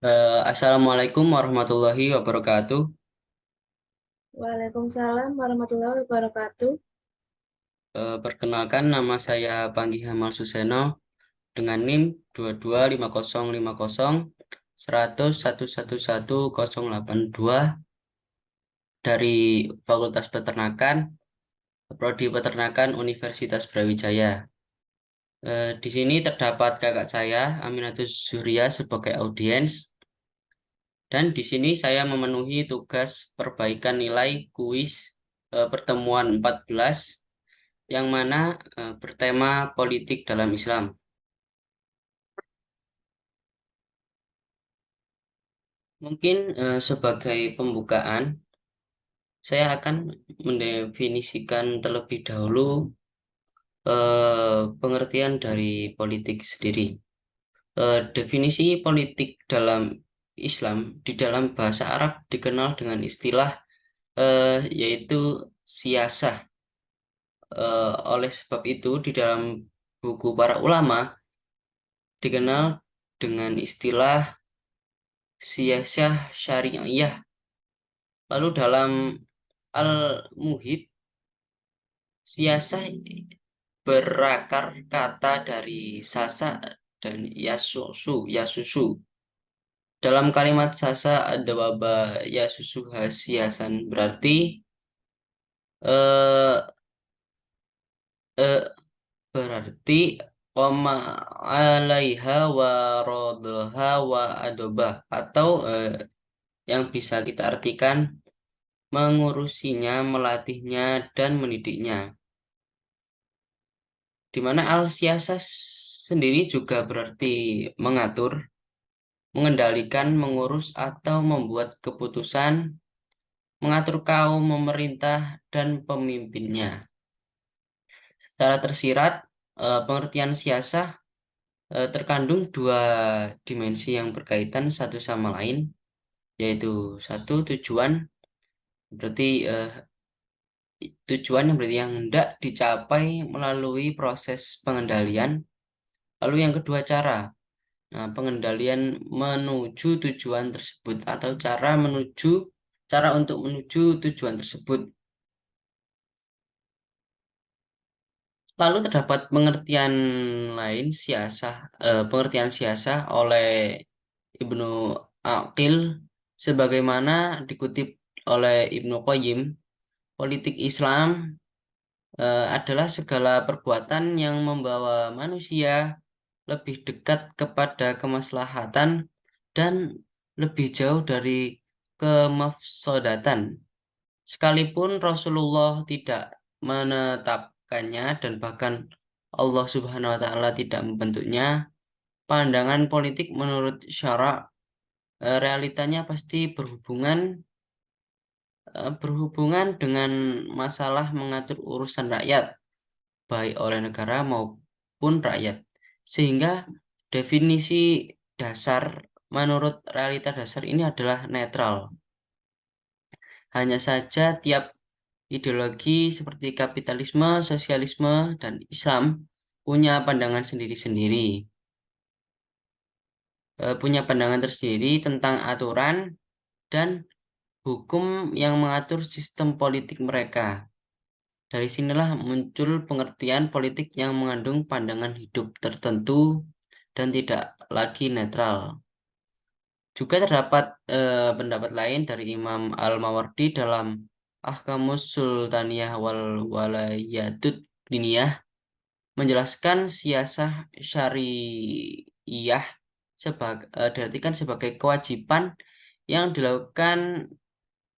Assalamualaikum warahmatullahi wabarakatuh. Waalaikumsalam warahmatullahi wabarakatuh. Perkenalkan nama saya Panggi Hamal Suseno dengan NIM 22550 100111182 dari Fakultas Peternakan, Prodi Peternakan Universitas Brawijaya. Di sini terdapat kakak saya, Aminatus Surya sebagai audiens, dan di sini saya memenuhi tugas perbaikan nilai kuis pertemuan 14 yang mana bertema politik dalam Islam. Mungkin sebagai pembukaan, saya akan mendefinisikan terlebih dahulu pengertian dari politik sendiri. Definisi politik dalam Islam di dalam bahasa Arab dikenal dengan istilah yaitu siasah. Oleh sebab itu, di dalam buku para ulama dikenal dengan istilah siasah syariah. Lalu dalam Al-Muhid, siasah berakar kata dari sasa dan yasusu. Dalam kalimat sasa ada waba yasusu hasiasan berarti eh, eh, berarti koma alaiha wa rodha wa adobah atau yang bisa kita artikan mengurusinya, melatihnya, dan mendidiknya. Di mana al-siasah sendiri juga berarti mengatur, mengendalikan, mengurus, atau membuat keputusan, mengatur kaum, memerintah, dan pemimpinnya. Secara tersirat, pengertian siasah terkandung dua dimensi yang berkaitan satu sama lain, yaitu satu tujuan, berarti tujuan yang berarti yang hendak dicapai melalui proses pengendalian. Lalu yang kedua cara. Nah, pengendalian menuju tujuan tersebut atau cara untuk menuju tujuan tersebut. Lalu terdapat pengertian lain pengertian siasah oleh Ibnu Aqil sebagaimana dikutip oleh Ibnu Qayyim, politik Islam adalah segala perbuatan yang membawa manusia lebih dekat kepada kemaslahatan dan lebih jauh dari kemafsodatan. Sekalipun Rasulullah tidak menetapkannya dan bahkan Allah Subhanahu wa taala tidak membentuknya, pandangan politik menurut syara realitanya pasti berhubungan dengan masalah mengatur urusan rakyat, baik oleh negara maupun rakyat. Sehingga definisi dasar menurut realita dasar ini adalah netral. Hanya saja tiap ideologi seperti kapitalisme, sosialisme, dan Islam punya pandangan sendiri-sendiri, punya pandangan tersendiri tentang aturan dan hukum yang mengatur sistem politik mereka. Dari sinilah muncul pengertian politik yang mengandung pandangan hidup tertentu dan tidak lagi netral. Juga terdapat pendapat lain dari Imam Al-Mawardi dalam Ahkamus Sultaniyah wal Walayatut Diniyah menjelaskan siasah syariah diartikan sebagai kewajiban yang dilakukan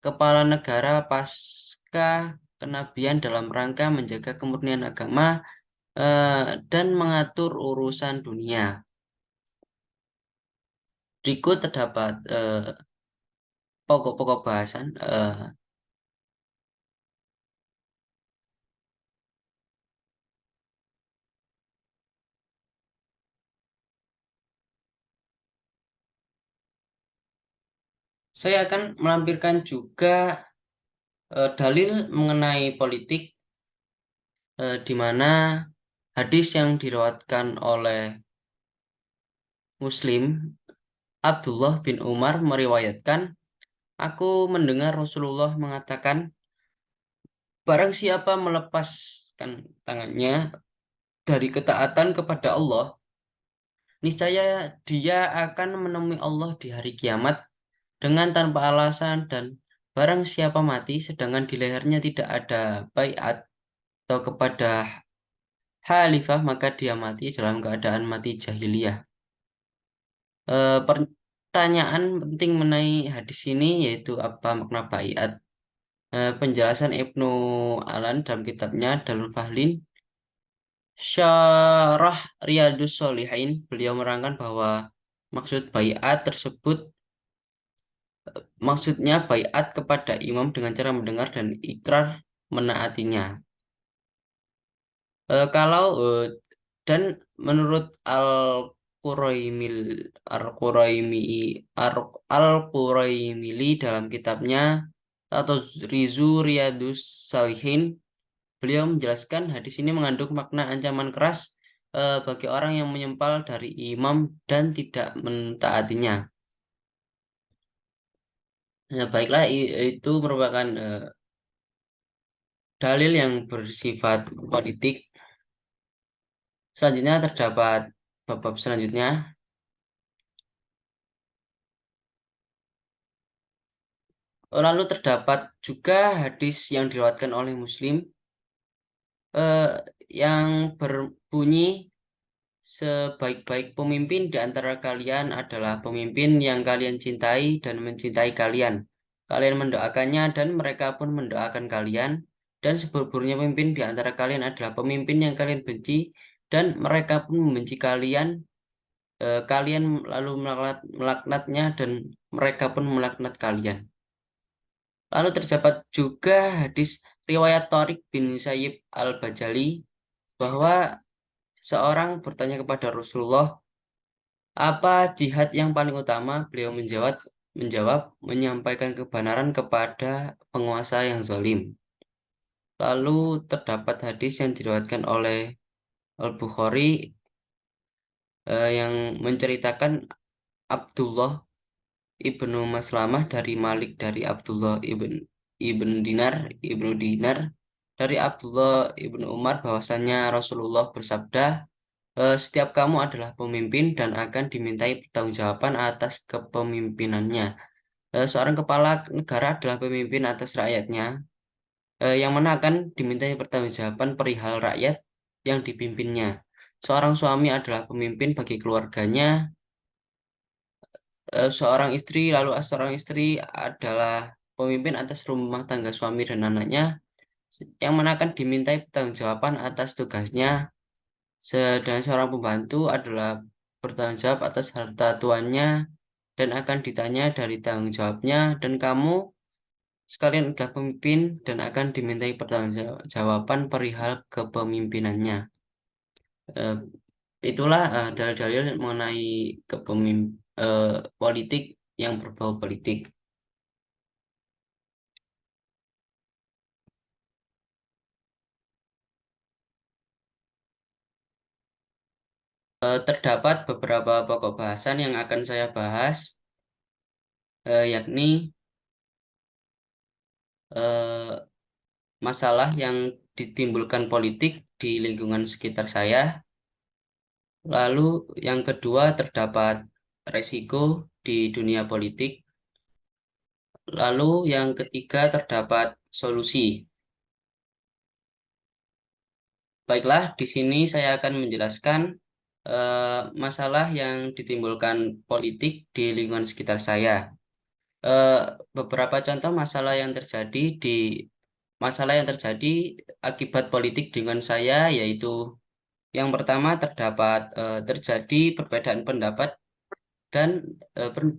kepala negara pasca kenabian dalam rangka menjaga kemurnian agama dan mengatur urusan dunia. Berikut terdapat pokok-pokok bahasan. Saya akan melampirkan juga dalil mengenai politik di mana hadis yang diriwayatkan oleh Muslim Abdullah bin Umar meriwayatkan, aku mendengar Rasulullah mengatakan, barang siapa melepaskan tangannya dari ketaatan kepada Allah, niscaya dia akan menemui Allah di hari kiamat dengan tanpa alasan dan barang siapa mati sedangkan di lehernya tidak ada baiat atau kepada Khalifah maka dia mati dalam keadaan mati jahiliyah. Pertanyaan penting mengenai hadis ini yaitu apa makna baiat. Penjelasan Ibnu Alan dalam kitabnya Dalul Fahlin Syarah Riyadus Shalihin, beliau menerangkan bahwa maksud baiat tersebut maksudnya baiat kepada imam dengan cara mendengar dan ikrar menaatinya. Kalau dan menurut Al-Quraimil Al-Quraimi Al-Quraimili dalam kitabnya atau Rizu Riyadus Salihin, beliau menjelaskan hadis ini mengandung makna ancaman keras bagi orang yang menyempal dari imam dan tidak mentaatinya. Nah, baiklah itu merupakan dalil yang bersifat politik. Selanjutnya terdapat bab selanjutnya. Lalu terdapat juga hadis yang diriwayatkan oleh Muslim eh, yang berbunyi sebaik-baik pemimpin di antara kalian adalah pemimpin yang kalian cintai dan mencintai kalian. Kalian mendoakannya dan mereka pun mendoakan kalian. Dan seburuk-buruknya pemimpin di antara kalian adalah pemimpin yang kalian benci dan mereka pun membenci kalian. Kalian lalu melaknatnya dan mereka pun melaknat kalian. Lalu terdapat juga hadis riwayat Tariq bin Sayyib Al-Bajali bahwa seorang bertanya kepada Rasulullah, apa jihad yang paling utama? Beliau menjawab menyampaikan kebenaran kepada penguasa yang zalim. Lalu terdapat hadis yang diriwayatkan oleh Al-Bukhari yang menceritakan Abdullah ibnu Maslamah dari Malik dari Abdullah ibn Dinar dari Abdullah ibnu Umar bahwasannya Rasulullah bersabda, setiap kamu adalah pemimpin dan akan dimintai pertanggungjawaban atas kepemimpinannya. Seorang kepala negara adalah pemimpin atas rakyatnya, yang mana akan dimintai pertanggungjawaban perihal rakyat yang dipimpinnya. Seorang suami adalah pemimpin bagi keluarganya, seorang istri adalah pemimpin atas rumah tangga suami dan anaknya, yang mana akan dimintai pertanggungjawaban atas tugasnya. Sedang seorang pembantu adalah bertanggung jawab atas harta tuannya dan akan ditanya dari tanggung jawabnya, dan kamu sekalian adalah pemimpin dan akan dimintai pertanggungjawaban perihal kepemimpinannya. Eh, Itulah dalil-dalil mengenai politik yang berbau politik. Terdapat beberapa pokok bahasan yang akan saya bahas, yakni eh, masalah yang ditimbulkan politik di lingkungan sekitar saya. Lalu yang kedua terdapat resiko di dunia politik. Lalu yang ketiga terdapat solusi. Baiklah, di sini saya akan menjelaskan masalah yang ditimbulkan politik di lingkungan sekitar saya. Eh, Beberapa contoh masalah yang terjadi akibat politik dengan saya yaitu yang pertama terdapat terjadi perbedaan pendapat dan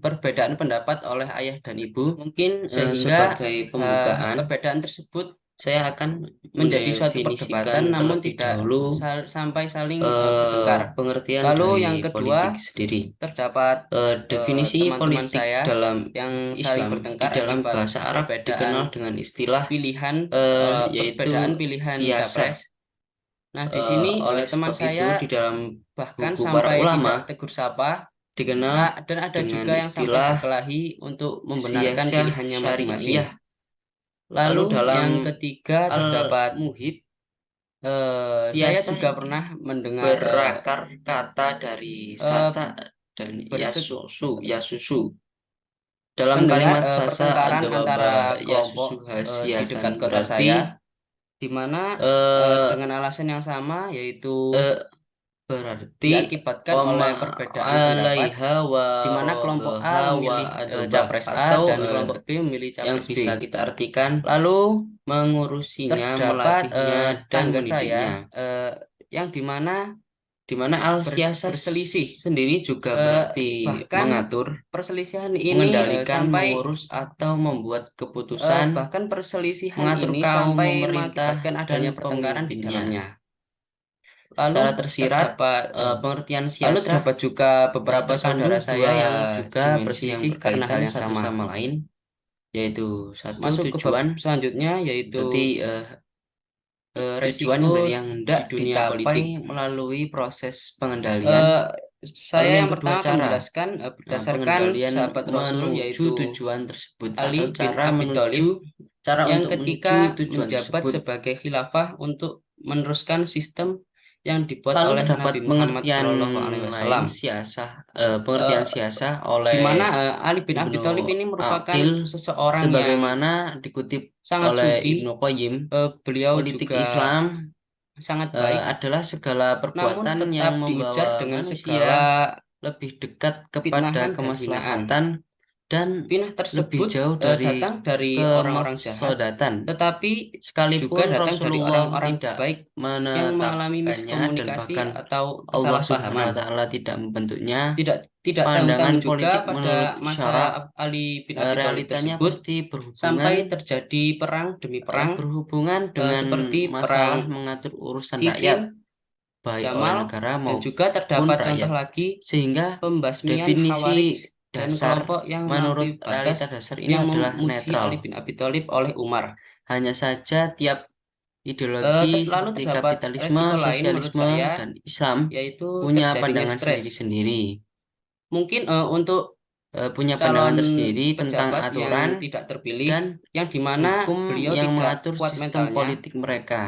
perbedaan pendapat oleh ayah dan ibu mungkin sehingga sebagai pembukaan perbedaan tersebut saya akan menjadi suatu perdebatan namun tidak sampai saling bertengkar. pengertian Lalu dari yang kedua politik sendiri. terdapat Definisi teman-teman politik saya dalam yang saling Islam di bertengkar dalam akibat bahasa Arab perbedaan dikenal dengan istilah pilihan yaitu perbedaan pilihan siasat. capres. Nah, di sini Oleh teman sebab itu saya di dalam bahkan buku para sampai ulama tidak tegur sapa. dikenal Dan ada dengan juga yang sampai istilah berkelahi untuk membenarkan siyasah pilihannya masing-masing. syariah. Lalu dalam yang ketiga terdapat Al-Muhit, saya siyasah juga pernah mendengar berakar kata dari sasa dan yasusu. Dalam mendengar kalimat sasa pertengkaran adawaba antara kelompok yasusu di dekat hasiasan kota berarti saya, di mana eh, dengan alasan yang sama, yaitu eh, berarti diakibatkan wama oleh perbedaan pendapat, alaiha wa di mana kelompok A rodoha wa memilih adobah, capres A atau dan kelompok B memilih yang capres bisa B. kita artikan Lalu mengurusinya, terdapat melatihnya, dan tangga mendidiknya. saya yang dimana Di mana al-siyasah berselisih, sendiri juga berarti bahkan mengatur, perselisihan ini mengendalikan, sampai mengurus, atau membuat keputusan, bahkan perselisihan mengatur ini kaum sampai memerintah mengakibatkan adanya dan pertengkaran di pemimpinnya. dalamnya. Secara Lalu tersirat, terdapat pengertian lalu siyasah terdapat juga beberapa saudara terkandung saya dua yang juga dimensi yang berselisih karena hal berkaitan yang satu sama. sama lain, yaitu satu Masuk ke bab tujuan, selanjutnya, berarti yaitu tujuan resiko yang di hendak dunia politik. dicapai melalui proses pengendalian. Lalu Saya yang yang kedua pertama akan cara. menjelaskan Nah, berdasarkan pengendalian sahabat Rasul, menuju yaitu tujuan tersebut atau Ali bin Abi Thalib, cara yang untuk menuju ketika tujuan menjabat tersebut. sebagai khilafah untuk meneruskan sistem yang dibuat Lalu oleh terdapat Nabi Muhammad pengertian Shallallahu Alaihi lain Wasallam. pengertian siasah Di mana oleh Ali bin Abi Ibnu Thalib ini merupakan Aqil, seseorang yang sebagaimana dikutip sangat oleh suci. Ibnu Qayyim. Beliau Politik juga Islam sangat baik, adalah segala namun perbuatan yang tetap diujar membawa dengan manusia segala lebih dekat kepada fitnahan dan hinaan. kemaslahatan dan Fitnah lebih tersebut jauh dari datang dari orang-orang jahat, kemafsadatan. tetapi juga Sekalipun datang dari Rasulullah orang-orang tidak baik yang mengalami menetapkannya dan miskomunikasi bahkan atau Allah Subhanahu wa kesalahpahaman. taala tidak membentuknya, Tidak pandangan tanggung-tanggung politik juga menurut pada syara masa Ali bin Abi Thalib realitanya tersebut pasti sampai berhubungan terjadi perang demi perang, berhubungan dengan seperti masalah perang mengatur urusan rakyat, Siffin, baik oleh Jamal, negara dan juga maupun terdapat contoh rakyat. lagi Sehingga pembasmian definisi Khawarij dan dasar kelompok yang menurut melampaui realita batas dasar ini yang adalah memuji Ali netral. bin Abi Thalib oleh Umar. Hanya saja tiap ideologi Lalu seperti terdapat kapitalisme, resiko lain menurut sosialisme, saya, dan Islam yaitu punya terjadinya pandangan stres. sendiri-sendiri, Mungkin untuk punya pandangan calon tersendiri tentang pejabat yang aturan tidak terpilih, dan yang dimana hukum beliau yang tidak mengatur kuat sistem mentalnya, politik mereka.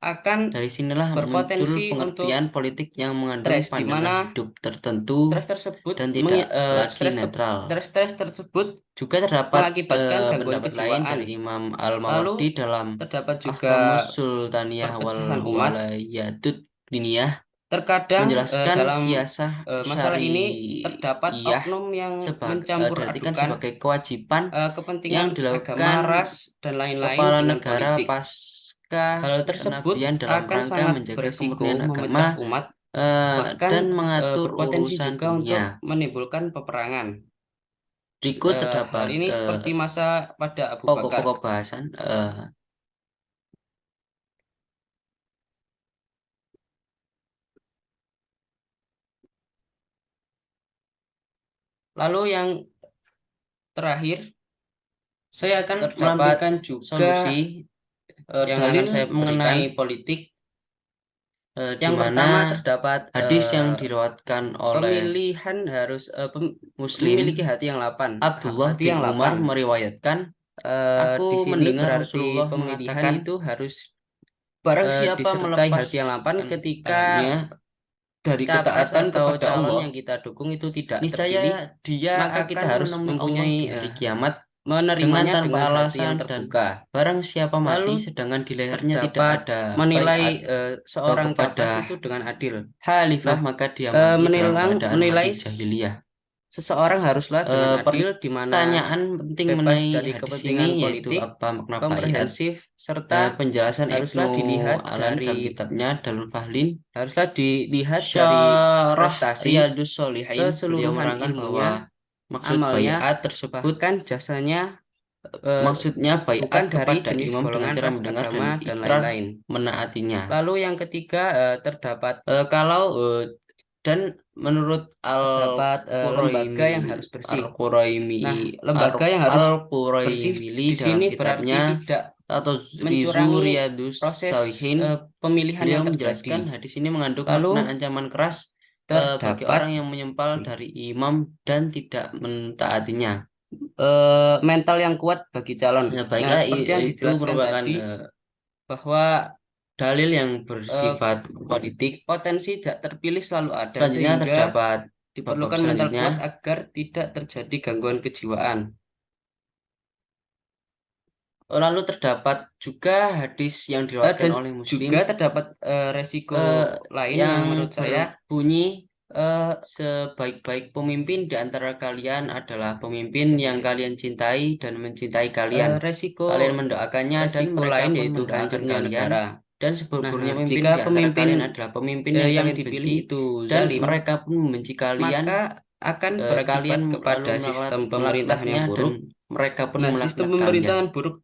akan Dari sinilah muncul berpotensi untuk pengertian politik yang mengandung stres, di pandangan mana hidup tertentu stres tersebut dan tidak lagi stres netral. stres tersebut Juga terdapat mengakibatkan gangguan pendapat lain kejiwaan. dari Imam Lalu Al-Mawardi dalam terdapat juga Ahkamus Sultaniyah wal perpecahan umat. Walayatut Diniyah, Terkadang menjelaskan dalam siyasah masalah ini terdapat syariah oknum yang mencampur diartikan adukan sebagai kewajiban yang kepentingan agama, dilakukan ras, dan lain-lain kepala dengan negara politik. pasca Hal tersebut kenabian dalam akan rangka sangat menjaga berisiko kemurnian agama memecah umat, bahkan dan mengatur berpotensi urusan juga dunia. untuk menimbulkan peperangan. Berikut Hal terdapat ini seperti masa pada Abu Bakar. pokok-pokok bahasan. Lalu yang terakhir, Saya akan terdapat melampirkan juga solusi yang akan dalil saya berikan mengenai politik. di Yang mana pertama terdapat hadis yang diriwayatkan oleh pemilihan harus Muslim memiliki hati yang lapang, Abdullah hati bin yang Umar lapang. meriwayatkan, Di aku sini mendengar berarti Rasulullah pemilihan mengatakan, itu harus barang siapa disertai hati yang lapang melepaskan ketika tangannya dari capres ketaatan atau kepada calon Allah yang kita dukung itu tidak terpilih, niscaya dia maka kita akan harus menemui Allah mempunyai di hari kiamat dengan menerimanya tanpa dengan hati yang alasan, dan terbuka. barang siapa mati Lalu sedangkan di lehernya tidak terdapat ada baiat menilai atau seorang capres kepada itu dengan adil. khalifah, Nah, maka dia mati dalam keadaan menilai mati jahiliyah. seseorang haruslah dengan adil, di mana Pertanyaan penting bebas mengenai dari hadis kepentingan ini yaitu politik, apa makna baiat. komprehensif, serta Penjelasan Ibnu haruslah dilihat Alan dalam dari kitabnya Dalul Fahlin haruslah dilihat dari Syarah prestasi, Riyadus Sholihin, beliau keseluruhan menerangkan bahwa ilmunya, maksud amalnya, baiat tersebut bahkan jasanya, maksudnya baiat bukan dari kepada jenis imam dengan golongan, cara ras, mendengar dan agama, dan ikrar lain-lain. menaatinya. Lalu yang ketiga terdapat Kalau dan menurut lembaga yang harus bersih. Nah, lembaga yang harus bersih Al-Quraimili di dalam sini berarti kitabnya tidak atau Rizu mencurangi Riyadus proses Shalihin, pemilihan beliau yang menjelaskan terjadi. hadis ini mengandung Lalu makna ancaman keras bagi orang yang menyempal dari imam dan tidak mentaatinya. Mental yang kuat bagi calon. Baiklah, seperti yang itu dijelaskan merupakan tadi, bahwa dalil yang bersifat politik. potensi tidak terpilih selalu ada, Selanjutnya sehingga terdapat diperlukan bab mental selanjutnya. kuat agar tidak terjadi gangguan kejiwaan. Lalu terdapat juga hadis yang diriwayatkan Dan oleh Muslim. juga terdapat resiko lain yang menurut saya berbunyi, sebaik-baik pemimpin di antara kalian adalah pemimpin yang kalian cintai dan mencintai kalian. Kalian mendoakannya dan mereka lain pun yaitu mendoakan hancurnya kalian. negara. Dan seburuk-buruknya pemimpin jika di antara pemimpin kalian adalah pemimpin yang yang kalian dipilih benci itu dan zalim, mereka pun membenci kalian, maka akan berakibat kalian kepada lalu sistem pemerintahan yang melaknatnya buruk. dan mereka pun sistem melaknat kalian. pemerintahan buruk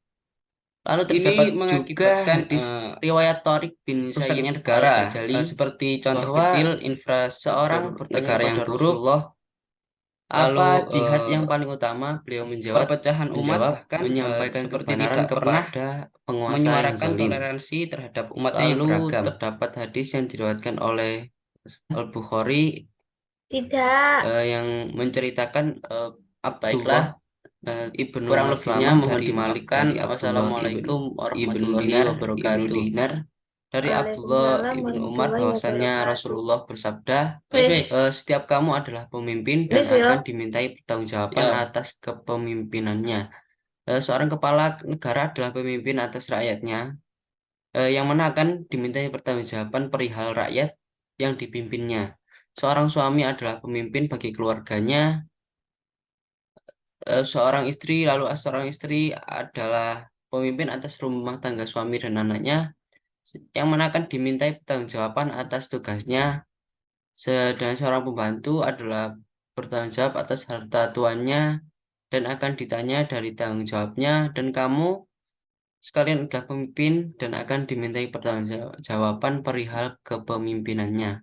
Lalu ini terdapat juga mengakibatkan hadis riwayat Tharik bin rusaknya Sayyib negara, al-Bajali, seperti contoh bahwa kecil seorang infrastruktur bertanya negara yang kepada buruk, Rasulullah, lalu apa jihad yang paling utama? Beliau perpecahan umat, bahkan menyampaikan seperti kebenaran tidak pernah kepada penguasa yang menyuarakan zalim. toleransi terhadap umatnya yang Lalu beragam. terdapat hadis yang diriwayatkan oleh Al-Bukhari yang menceritakan Abdullah ibnu Kurang lebihnya Maslamah mohon dari Malik dimaafkan. dari Abdullah Wassalamualaikum ibnu warahmatullahi ibnu wabarakatuh. Dinar dari Abdullah ibnu Umar bahwasanya Rasulullah bersabda, setiap kamu adalah pemimpin dan akan dimintai pertanggungjawaban atas kepemimpinannya. Seorang kepala negara adalah pemimpin atas rakyatnya, yang mana akan dimintai pertanggungjawaban perihal rakyat yang dipimpinnya. Seorang suami adalah pemimpin bagi keluarganya. Seorang istri adalah pemimpin atas rumah tangga suami dan anaknya, yang mana akan dimintai pertanggungjawaban atas tugasnya. Sedangkan seorang pembantu adalah bertanggung jawab atas harta tuannya dan akan ditanya dari tanggung jawabnya, dan kamu sekalian adalah pemimpin dan akan dimintai pertanggungjawaban perihal kepemimpinannya.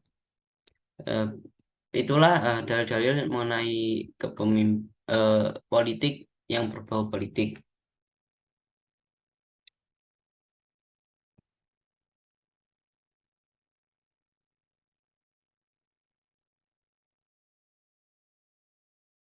Itulah dalil-dalil mengenai politik yang berbau politik.